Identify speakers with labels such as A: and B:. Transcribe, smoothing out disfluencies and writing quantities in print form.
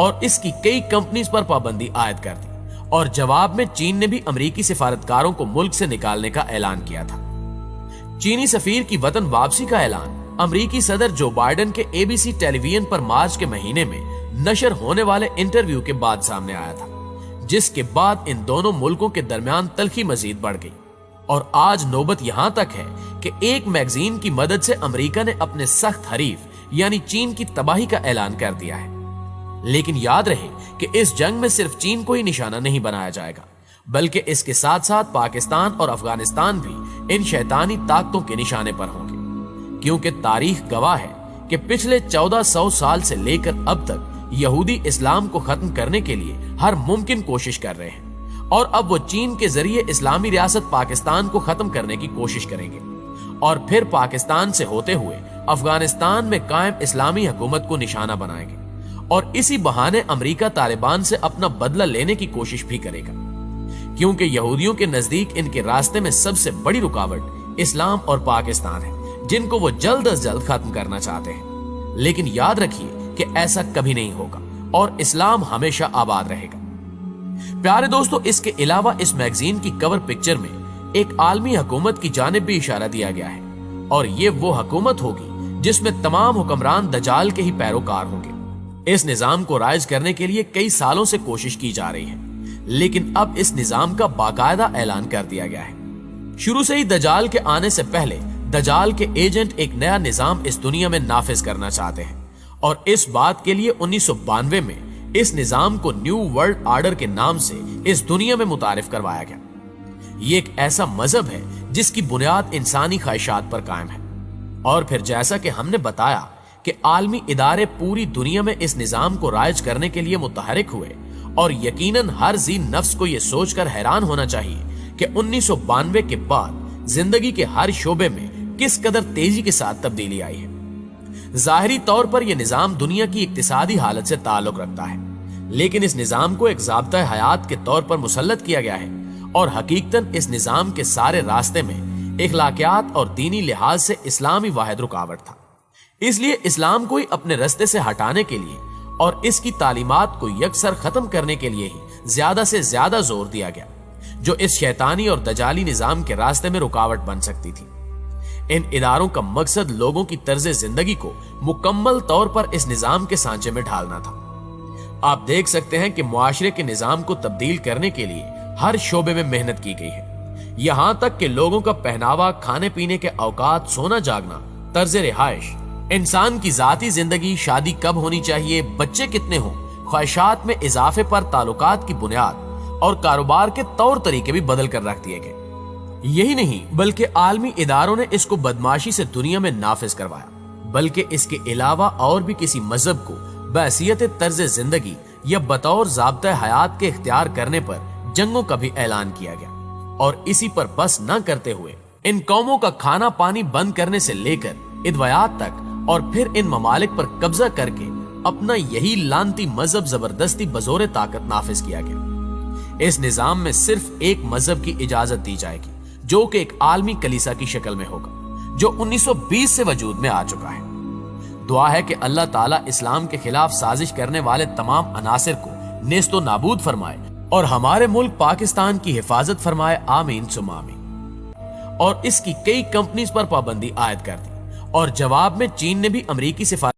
A: اور اس کی کئی کمپنیز پر پابندی عائد کر دی، اور جواب میں چین نے بھی امریکی سفارتکاروں کو ملک سے نکالنے کا اعلان کیا تھا۔ چینی سفیر کی وطن واپسی کا اعلان امریکی صدر جو بائیڈن کے ABC ٹیلی ویژن پر مارچ کے مہینے میں نشر ہونے والے انٹرویو کے بعد سامنے آیا تھا، جس کے بعد ان دونوں ملکوں کے درمیان تلخی مزید بڑھ گئی، اور آج نوبت یہاں تک ہے کہ ایک میگزین کی مدد سے امریکہ نے اپنے سخت حریف یعنی چین کی تباہی کا اعلان کر دیا ہے۔ لیکن یاد رہے کہ اس جنگ میں صرف چین کو ہی نشانہ نہیں بنایا جائے گا، بلکہ اس کے ساتھ ساتھ پاکستان اور افغانستان بھی ان شیطانی طاقتوں کے نشانے پر ہوں گے، کیونکہ تاریخ گواہ ہے کہ پچھلے 1400 سال سے لے کر اب تک یہودی اسلام کو ختم کرنے کے لیے ہر ممکن کوشش کر رہے ہیں، اور اب وہ چین کے ذریعے اسلامی ریاست پاکستان کو ختم کرنے کی کوشش کریں گے، اور پھر پاکستان سے ہوتے ہوئے افغانستان میں قائم اسلامی حکومت کو نشانہ بنائیں گے، اور اسی بہانے امریکہ طالبان سے اپنا بدلہ لینے کی کوشش بھی کرے گا، کیونکہ یہودیوں کے نزدیک ان کے راستے میں سب سے بڑی رکاوٹ اسلام اور پاکستان ہے، جن کو وہ جلد از جلد ختم کرنا چاہتے ہیں۔ لیکن یاد رکھیے کہ ایسا کبھی نہیں ہوگا، اور اسلام ہمیشہ آباد رہے گا۔ پیارے دوستو، اس کے علاوہ اس میگزین کی کور پکچر میں ایک عالمی حکومت کی جانب بھی اشارہ دیا گیا ہے، اور یہ وہ حکومت ہوگی جس میں تمام حکمران دجال کے ہی پیروکار ہوں گے۔ اس نظام کو رائج کرنے کے لیے کئی سالوں سے کوشش کی جا رہی ہے، لیکن اب اس نظام کا باقاعدہ اعلان کر دیا گیا ہے۔ شروع سے ہی دجال کے آنے سے پہلے دجال کے ایجنٹ ایک نیا نظام اس دنیا میں نافذ کرنا چاہتے ہیں، اور اس بات کے لیے 1992 میں اس نظام کو نیو ورلڈ آرڈر کے نام سے اس دنیا میں متعارف کروایا گیا۔ یہ ایک ایسا مذہب ہے جس کی بنیاد انسانی خواہشات پر قائم ہے، اور پھر جیسا کہ ہم نے بتایا کہ عالمی ادارے پوری دنیا میں اس نظام کو رائج کرنے کے لیے متحرک ہوئے، اور یقیناً ہر ذی نفس کو یہ سوچ کر حیران ہونا چاہیے کہ 1992 کے بعد زندگی کے ہر شعبے میں کس قدر تیزی کے ساتھ تبدیلی آئی ہے۔ ظاہری طور پر یہ نظام دنیا کی اقتصادی حالت سے تعلق رکھتا ہے، لیکن اس نظام کو ایک ضابطۂ حیات کے طور پر مسلط کیا گیا ہے، اور حقیقتاً اس نظام کے سارے راستے میں اخلاقیات اور دینی لحاظ سے اسلامی واحد رکاوٹ تھا۔ اس لیے اسلام کو ہی اپنے رستے سے ہٹانے کے لیے اور اس کی تعلیمات کو یکسر ختم کرنے کے لیے ہی زیادہ سے زیادہ زور دیا گیا، جو اس شیطانی اور دجالی نظام کے راستے میں رکاوٹ بن سکتی تھی۔ ان اداروں کا مقصد لوگوں کی طرز زندگی کو مکمل طور پر اس نظام کے سانچے میں ڈھالنا تھا۔ آپ دیکھ سکتے ہیں کہ معاشرے کے نظام کو تبدیل کرنے کے لیے ہر شعبے میں محنت کی گئی ہے، یہاں تک کہ لوگوں کا پہناوا، کھانے پینے کے اوقات، سونا جاگنا، طرز رہائش، انسان کی ذاتی زندگی، شادی کب ہونی چاہیے، بچے کتنے ہوں، خواہشات میں اضافے پر تعلقات کی بنیاد اور کاروبار کے طور طریقے بھی بدل کر رکھ دیے گئے۔ یہی نہیں بلکہ عالمی اداروں نے اس کو بدمعاشی سے دنیا میں نافذ کروایا، بلکہ اس کے علاوہ اور بھی کسی مذہب کو بحیثیت طرز زندگی یا بطور ضابطۂ حیات کے اختیار کرنے پر جنگوں کا بھی اعلان کیا گیا، اور اسی پر بس نہ کرتے ہوئے ان قوموں کا کھانا پانی بند کرنے سے لے کر ادویات تک، اور پھر ان ممالک پر قبضہ کر کے اپنا یہی لانتی مذہب زبردستی بزور طاقت نافذ کیا گیا۔ اس نظام میں صرف ایک مذہب کی اجازت دی جائے گی، جو کہ ایک عالمی کلیسا کی شکل میں ہوگا، جو 1920 سے وجود میں آ چکا ہے۔ دعا ہے کہ اللہ تعالیٰ اسلام کے خلاف سازش کرنے والے تمام عناصر کو نیست و نابود فرمائے، اور ہمارے ملک پاکستان کی حفاظت فرمائے، آمین ثم آمین۔ اور اس کی کئی کمپنیز پر پابندی عائد کر دی، اور جواب میں چین نے بھی امریکی سفارت